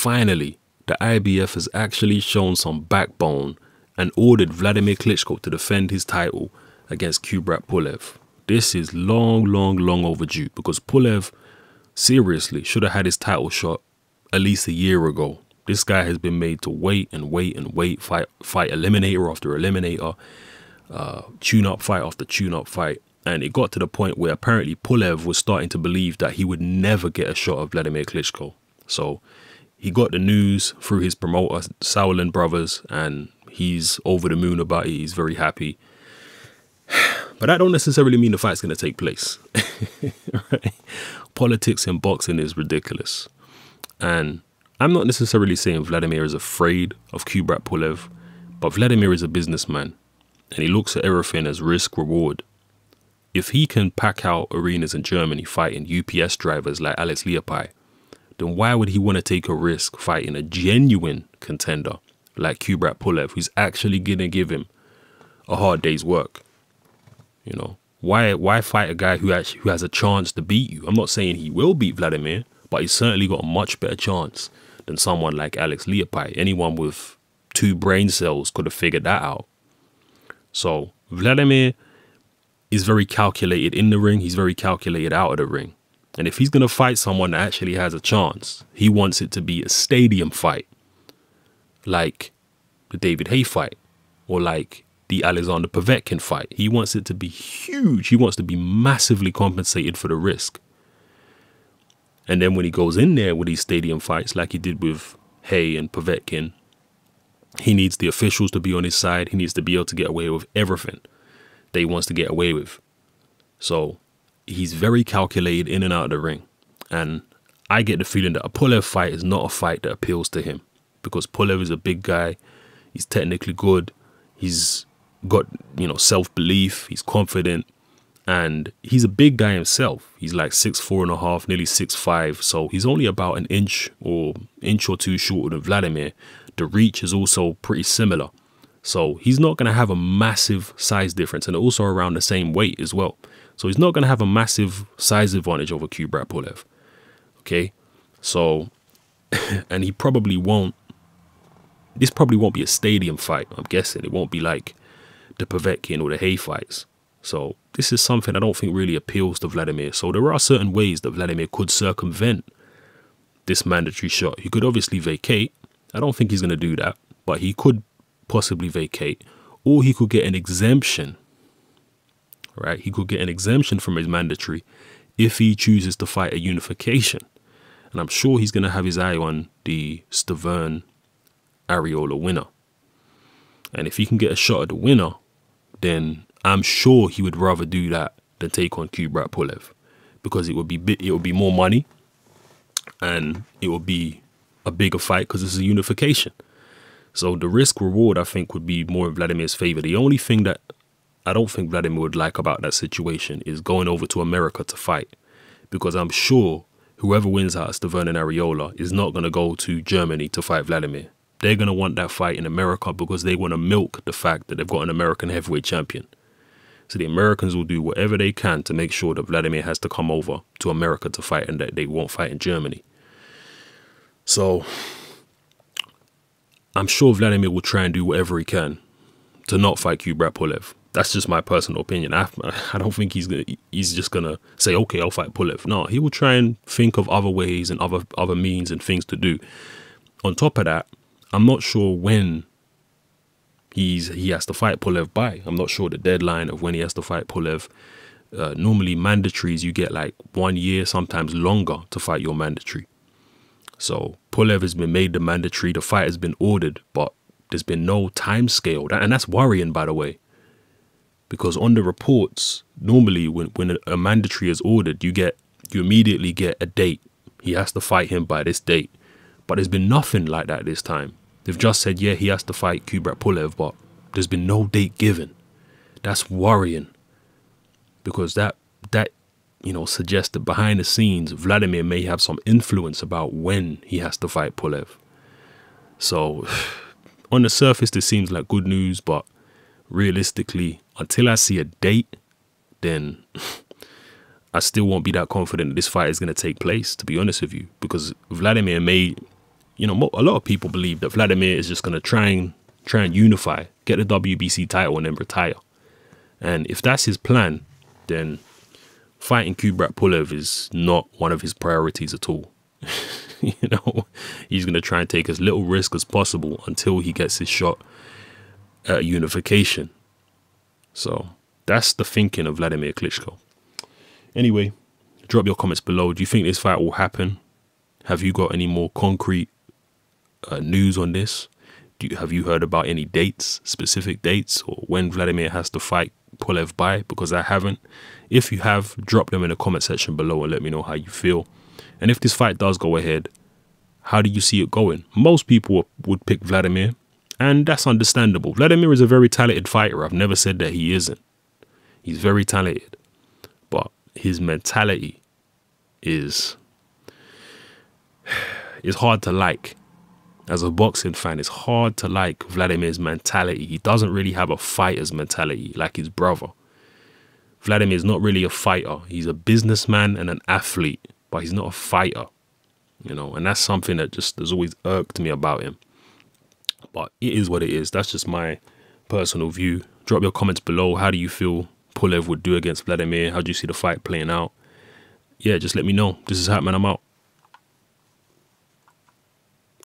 finally, the IBF has actually shown some backbone and ordered Wladimir Klitschko to defend his title against Kubrat Pulev. This is long overdue, because Pulev seriously should have had his title shot at least a year ago. This guy has been made to wait and wait and wait, fight eliminator after eliminator, tune-up fight after tune-up fight. And it got to the point where apparently Pulev was starting to believe that he would never get a shot of Wladimir Klitschko. So he got the news through his promoter, Sauerland Brothers, and he's over the moon about it. He's very happy. But that don't necessarily mean the fight's going to take place. Right? Politics in boxing is ridiculous. And I'm not necessarily saying Wladimir is afraid of Kubrat Pulev, but Wladimir is a businessman, and he looks at everything as risk-reward. If he can pack out arenas in Germany fighting UPS drivers like Alex Leopai, then why would he want to take a risk fighting a genuine contender like Kubrat Pulev, who's actually going to give him a hard day's work? You know, why fight a guy who has a chance to beat you? I'm not saying he will beat Wladimir, but he's certainly got a much better chance than someone like Alex Leopai. Anyone with 2 brain cells could have figured that out. So Wladimir is very calculated in the ring. He's very calculated out of the ring. And if he's going to fight someone that actually has a chance, he wants it to be a stadium fight, like the David Haye fight, or like the Alexander Povetkin fight. He wants it to be huge. He wants to be massively compensated for the risk. And then when he goes in there with these stadium fights, like he did with Haye and Povetkin, he needs the officials to be on his side. He needs to be able to get away with everything that he wants to get away with. So he's very calculated in and out of the ring. And I get the feeling that a Pulev fight is not a fight that appeals to him, because Pulev is a big guy. He's technically good. He's got, you know, self-belief. He's confident. And he's a big guy himself. He's like 6'4.5", nearly 6'5". So he's only about an inch or 2 shorter than Wladimir. The reach is also pretty similar. So he's not going to have a massive size difference, and also around the same weight as well. So he's not going to have a massive size advantage over Kubrat Pulev. Okay. So, and he probably won't, this probably won't be a stadium fight. I'm guessing it won't be like the Povetkin or the Haye fights. So this is something I don't think really appeals to Wladimir. So there are certain ways that Wladimir could circumvent this mandatory shot. He could obviously vacate. I don't think he's going to do that, but he could possibly vacate, or he could get an exemption. Right? He could get an exemption from his mandatory if he chooses to fight a unification. And I'm sure he's going to have his eye on the Stavern-Areola winner. And if he can get a shot at the winner, then I'm sure he would rather do that than take on Kubrat Pulev, because it would be more money, and it would be a bigger fight because it's a unification. So the risk reward, I think, would be more in Vladimir's favor. The only thing that I don't think Wladimir would like about that situation is going over to America to fight, because I'm sure whoever wins out of Stavern and Areola is not going to go to Germany to fight Wladimir. They're going to want that fight in America because they want to milk the fact that they've got an American heavyweight champion. So the Americans will do whatever they can to make sure that Wladimir has to come over to America to fight, and that they won't fight in Germany. So I'm sure Wladimir will try and do whatever he can to not fight Kubrat Pulev. That's just my personal opinion. I don't think he's just gonna say, okay, I'll fight Pulev. No, he will try and think of other ways and other means and things to do. On top of that, I'm not sure when he has to fight Pulev by. I'm not sure the deadline of when he has to fight Pulev. Normally mandatories, you get like 1 year, sometimes longer, to fight your mandatory. So Pulev has been made the mandatory. The fight has been ordered, but there's been no time scale. And that's worrying, by the way. Because on the reports, normally when a mandatory is ordered, you immediately get a date. He has to fight him by this date. But there's been nothing like that this time. They've just said, yeah, he has to fight Kubrat Pulev, but there's been no date given. That's worrying. Because that suggests that behind the scenes, Wladimir may have some influence about when he has to fight Pulev. So on the surface, this seems like good news, but realistically, until I see a date, then I still won't be that confident that this fight is going to take place, to be honest with you. Because Wladimir may you know, a lot of people believe that Wladimir is just going to try and unify, get the WBC title and then retire. And if that's his plan, then fighting Kubrat Pulev is not one of his priorities at all. You know, he's going to try and take as little risk as possible until he gets his shot at unification. So that's the thinking of Wladimir Klitschko. Anyway, drop your comments below. Do you think this fight will happen? Have you got any more concrete news on this? Have you heard about any dates, specific dates, or when Wladimir has to fight Pulev by? Because I haven't. If you have, drop them in the comment section below and let me know how you feel. And if this fight does go ahead, how do you see it going? Most people would pick Wladimir, and that's understandable. Wladimir is a very talented fighter. I've never said that he isn't. He's very talented, but his mentality is hard to like. As a boxing fan, it's hard to like Wladimir's mentality. He doesn't really have a fighter's mentality like his brother. Wladimir is not really a fighter. He's a businessman and an athlete, but he's not a fighter, you know, and that's something that just has always irked me about him. But it is what it is. That's just my personal view. Drop your comments below. How do you feel Pulev would do against Wladimir? How do you see the fight playing out? Yeah, just let me know. This is Hatman. I'm out.